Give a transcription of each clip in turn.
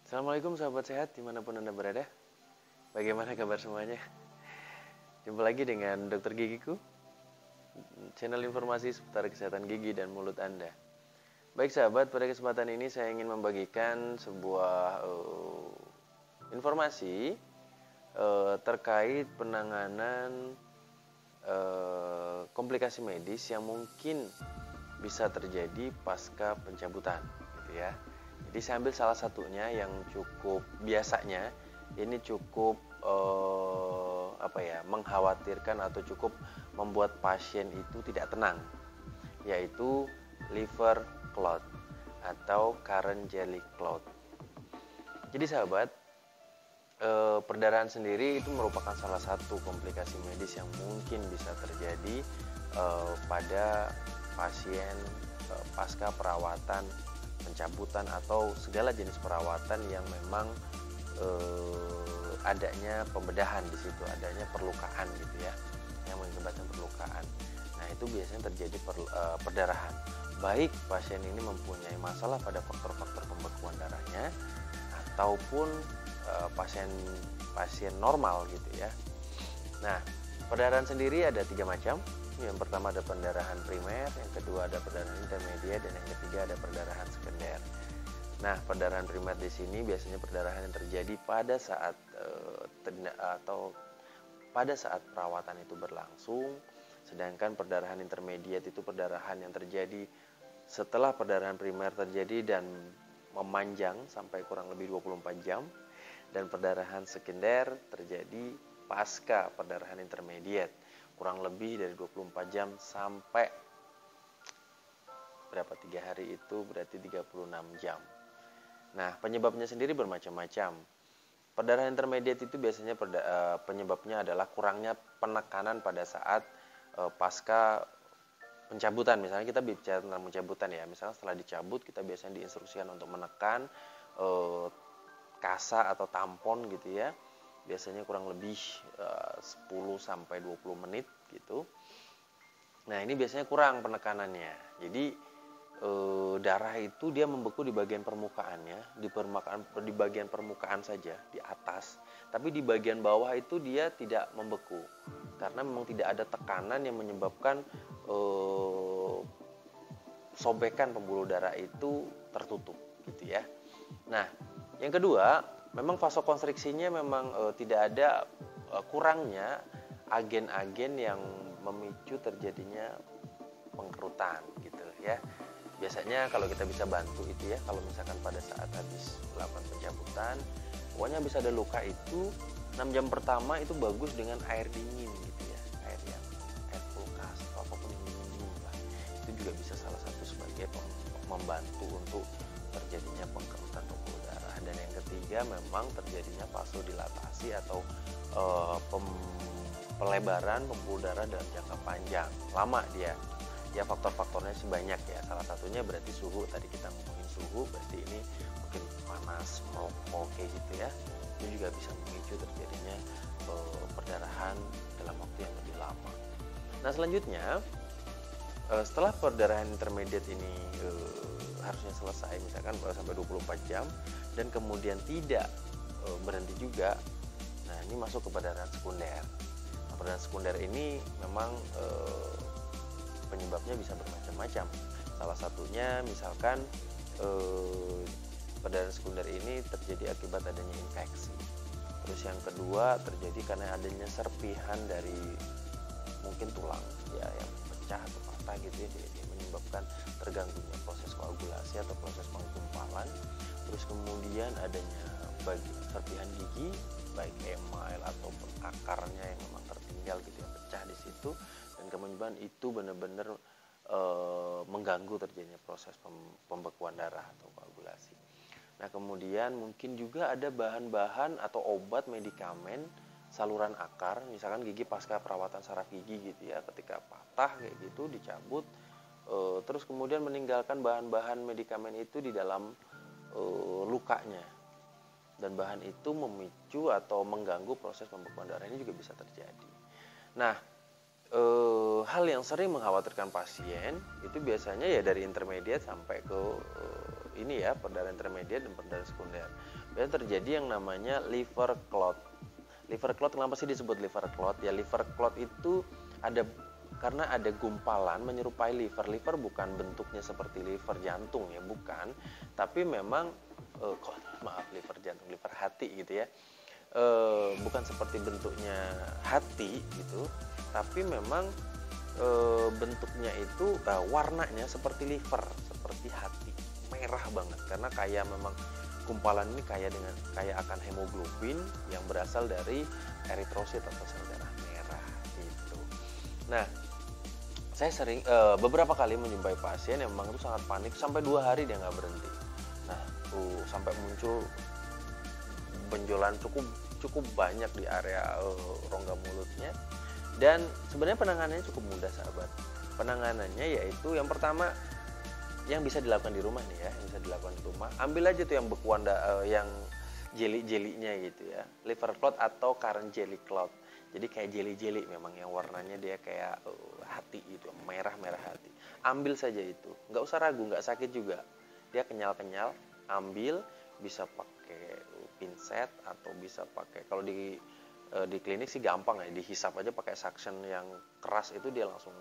Assalamualaikum sahabat sehat dimanapun Anda berada. Bagaimana kabar semuanya? Jumpa lagi dengan Dokter Gigiku, channel informasi seputar kesehatan gigi dan mulut Anda. Baik sahabat, pada kesempatan ini saya ingin membagikan sebuah informasi terkait penanganan komplikasi medis yang mungkin bisa terjadi pasca pencabutan, gitu ya. Jadi saya ambil salah satunya yang cukup biasanya ini cukup mengkhawatirkan atau cukup membuat pasien itu tidak tenang, yaitu liver clot atau current jelly clot. Jadi sahabat, perdarahan sendiri itu merupakan salah satu komplikasi medis yang mungkin bisa terjadi pada pasien pasca perawatan pencabutan atau segala jenis perawatan yang memang adanya pembedahan di situ, adanya perlukaan gitu ya, yang mengakibatkan perlukaan. Nah itu biasanya terjadi perdarahan. Baik pasien ini mempunyai masalah pada faktor-faktor pembekuan darahnya ataupun pasien normal gitu ya. Nah perdarahan sendiri ada 3 macam. Yang pertama ada perdarahan primer, yang kedua ada perdarahan intermediate, dan yang ketiga ada perdarahan sekunder. Nah, perdarahan primer di sini biasanya perdarahan yang terjadi pada saat perawatan itu berlangsung, sedangkan perdarahan intermediate itu perdarahan yang terjadi setelah perdarahan primer terjadi dan memanjang sampai kurang lebih 24 jam, dan perdarahan sekunder terjadi pasca perdarahan intermediate kurang lebih dari 24 jam sampai 3 hari itu berarti 36 jam. Nah, penyebabnya sendiri bermacam-macam. Perdarahan intermediate itu biasanya penyebabnya adalah kurangnya penekanan pada saat pasca pencabutan. Misalnya kita bicara tentang pencabutan ya, misalnya setelah dicabut kita biasanya diinstruksikan untuk menekan kasa atau tampon gitu ya. Biasanya kurang lebih 10-20 menit gitu. Nah ini biasanya kurang penekanannya. Jadi darah itu dia membeku di bagian permukaannya, di bagian permukaan saja, di atas. Tapi di bagian bawah itu dia tidak membeku, karena memang tidak ada tekanan yang menyebabkan sobekan pembuluh darah itu tertutup gitu ya. Nah yang kedua, memang vasokonstriksinya memang tidak ada kurangnya agen-agen yang memicu terjadinya pengkerutan gitu ya. Biasanya kalau kita bisa bantu itu ya, kalau misalkan pada saat habis melakukan pencabutan, pokoknya bisa ada luka itu 6 jam pertama itu bagus dengan air dingin gitu ya, air kulkas atau apapun yang dingin lah. Itu juga bisa salah satu sebagai membantu untuk terjadinya pengkerutan pembuluh darah. Dan yang ketiga memang terjadinya vasodilatasi atau pelebaran pembuluh darah dalam jangka panjang lama dia ya. Faktor-faktornya sih banyak ya, salah satunya berarti suhu. Tadi kita ngomongin suhu, berarti ini mungkin panas, merokok kayak gitu ya, itu juga bisa memicu terjadinya perdarahan dalam waktu yang lebih lama. Nah selanjutnya setelah perdarahan intermediate ini harusnya selesai misalkan sampai 24 jam dan kemudian tidak berhenti juga, nah ini masuk ke perdarahan sekunder. Nah, perdarahan sekunder ini memang penyebabnya bisa bermacam-macam. Salah satunya misalkan perdarahan sekunder ini terjadi akibat adanya infeksi. Terus yang kedua terjadi karena adanya serpihan dari mungkin tulang ya yang pecah atau patah gitu ya, jadi menyebabkan terganggunya proses koagulasi atau proses penggumpalan. Terus kemudian adanya serpihan gigi, baik email ataupun akarnya yang memang tertinggal gitu yang pecah di situ, dan kemudian itu benar-benar mengganggu terjadinya proses pembekuan darah atau koagulasi. Nah kemudian mungkin juga ada bahan-bahan atau obat medikamen saluran akar, misalkan gigi pasca perawatan saraf gigi gitu ya, ketika patah kayak gitu dicabut, terus kemudian meninggalkan bahan-bahan medikamen itu di dalam lukanya, dan bahan itu memicu atau mengganggu proses pembekuan darah ini juga bisa terjadi. Nah hal yang sering mengkhawatirkan pasien itu biasanya ya dari intermediate sampai ke ini ya, perdarahan intermediate dan perdarahan sekunder. biasanya terjadi yang namanya liver clot. Liver clot kenapa sih disebut liver clot? Ya liver clot itu ada karena ada gumpalan menyerupai liver. Liver bukan bentuknya seperti liver jantung ya, bukan. Tapi memang liver jantung, liver hati gitu ya. Bukan seperti bentuknya hati gitu, tapi memang bentuknya itu warnanya seperti liver, seperti hati, merah banget karena kayak memang gumpalan ini kayak akan hemoglobin yang berasal dari eritrosit atau sel darah merah gitu. Nah, saya sering beberapa kali menjumpai pasien yang memang itu sangat panik sampai 2 hari dia nggak berhenti. Nah, sampai muncul benjolan cukup banyak di area rongga mulutnya. Dan sebenarnya penanganannya cukup mudah sahabat. Penanganannya yaitu yang pertama yang bisa dilakukan di rumah nih ya, yang bisa dilakukan di rumah. Ambil aja tuh yang bekuan yang jeli-jelinya gitu ya. Liver clot atau currant jelly clot. Jadi kayak jeli-jeli memang yang warnanya dia kayak hati gitu, merah-merah hati. Ambil saja itu. Nggak usah ragu, nggak sakit juga. Dia kenyal-kenyal, ambil, bisa pakai pinset atau bisa pakai kalau di klinik sih gampang ya, dihisap aja pakai suction yang keras itu dia langsung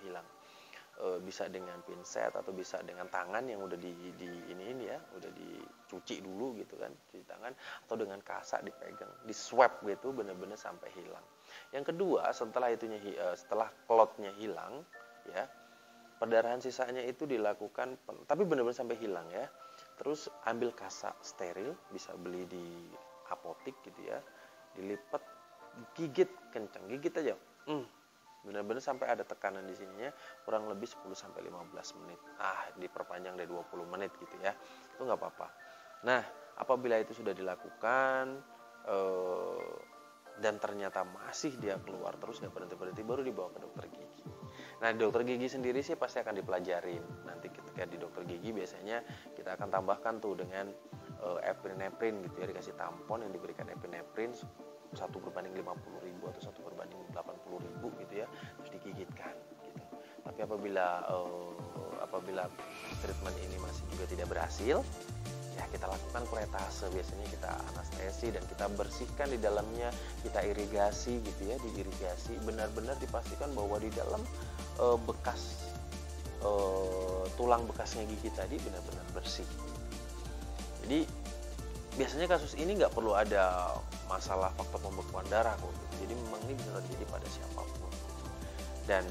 hilang. Bisa dengan pinset atau bisa dengan tangan yang udah ini ya, udah dicuci dulu gitu kan, cuci tangan, atau dengan kasak dipegang, di swab gitu benar-benar sampai hilang. Yang kedua, setelah clotnya hilang ya, perdarahan sisanya itu dilakukan tapi benar-benar sampai hilang ya. Terus ambil kasak steril, bisa beli di apotik gitu ya, dilipat, gigit kencang, gigit aja. Benar-benar sampai ada tekanan di sininya kurang lebih 10-15 menit. Diperpanjang dari 20 menit gitu ya. Itu nggak apa-apa. Nah, apabila itu sudah dilakukan dan ternyata masih dia keluar terus nggak berhenti-berhenti, baru dibawa ke dokter gigi. Nah, dokter gigi sendiri sih pasti akan dipelajarin. Nanti ketika di dokter gigi biasanya kita akan tambahkan tuh dengan epinephrine gitu ya, dikasih tampon yang diberikan epinephrine 1/50.000 atau 1/80.000 gitu ya, terus digigitkan gitu. Tapi apabila treatment ini masih juga tidak berhasil, ya kita lakukan kuretase. Biasanya kita anestesi dan kita bersihkan di dalamnya, kita irigasi gitu ya, diirigasi, benar-benar dipastikan bahwa di dalam bekas tulang bekasnya gigi tadi benar-benar bersih. Jadi biasanya kasus ini nggak perlu ada masalah faktor pembekuan darah kok. Jadi memang ini bisa terjadi pada siapapun. Dan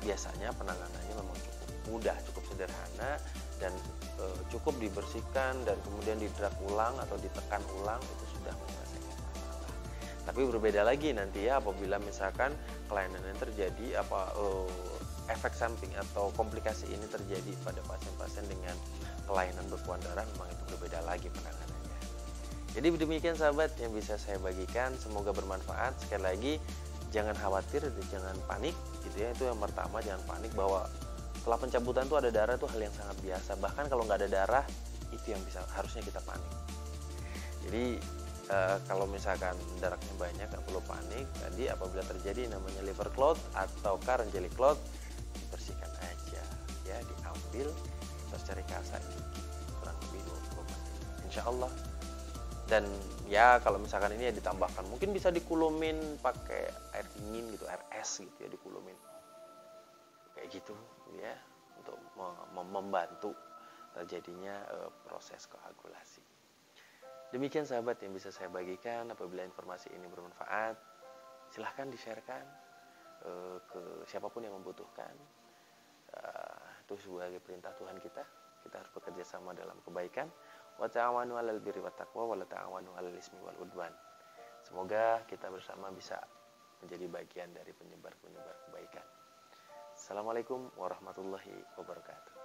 biasanya penanganannya memang cukup mudah, cukup sederhana, dan cukup dibersihkan dan kemudian didrag ulang atau ditekan ulang, itu sudah menyelesaikan masalah. Tapi berbeda lagi nanti ya apabila misalkan kelainan yang terjadi efek samping atau komplikasi ini terjadi pada pasien-pasien dengan kelainan bekuan darah, memang itu berbeda lagi penanganannya. Jadi demikian sahabat yang bisa saya bagikan, semoga bermanfaat. Sekali lagi jangan khawatir, jangan panik gitu ya. Itu yang pertama, jangan panik bahwa setelah pencabutan itu ada darah, itu hal yang sangat biasa. Bahkan kalau nggak ada darah, itu yang harusnya kita panik. Jadi kalau misalkan darahnya banyak nggak perlu panik. Tadi apabila terjadi namanya liver clot atau currant jelly clot, dibersihkan aja ya, diambil, terus cari kasak gigi kurang lebih 20 menit insya Allah. Dan ya kalau misalkan ini ya ditambahkan, mungkin bisa dikulumin pakai air dingin gitu, air es gitu ya, dikulumin kayak gitu ya, untuk membantu terjadinya proses koagulasi. Demikian sahabat yang bisa saya bagikan. Apabila informasi ini bermanfaat, silahkan di-sharekan ke siapapun yang membutuhkan. Itu sebagai perintah Tuhan kita harus bekerja sama dalam kebaikan. Wa ta'awanu 'alal birri wat taqwa wa la ta'awanu 'alal ismi wal 'udwan. Semoga kita bersama bisa menjadi bagian dari penyebar kebaikan. Assalamualaikum warahmatullahi wabarakatuh.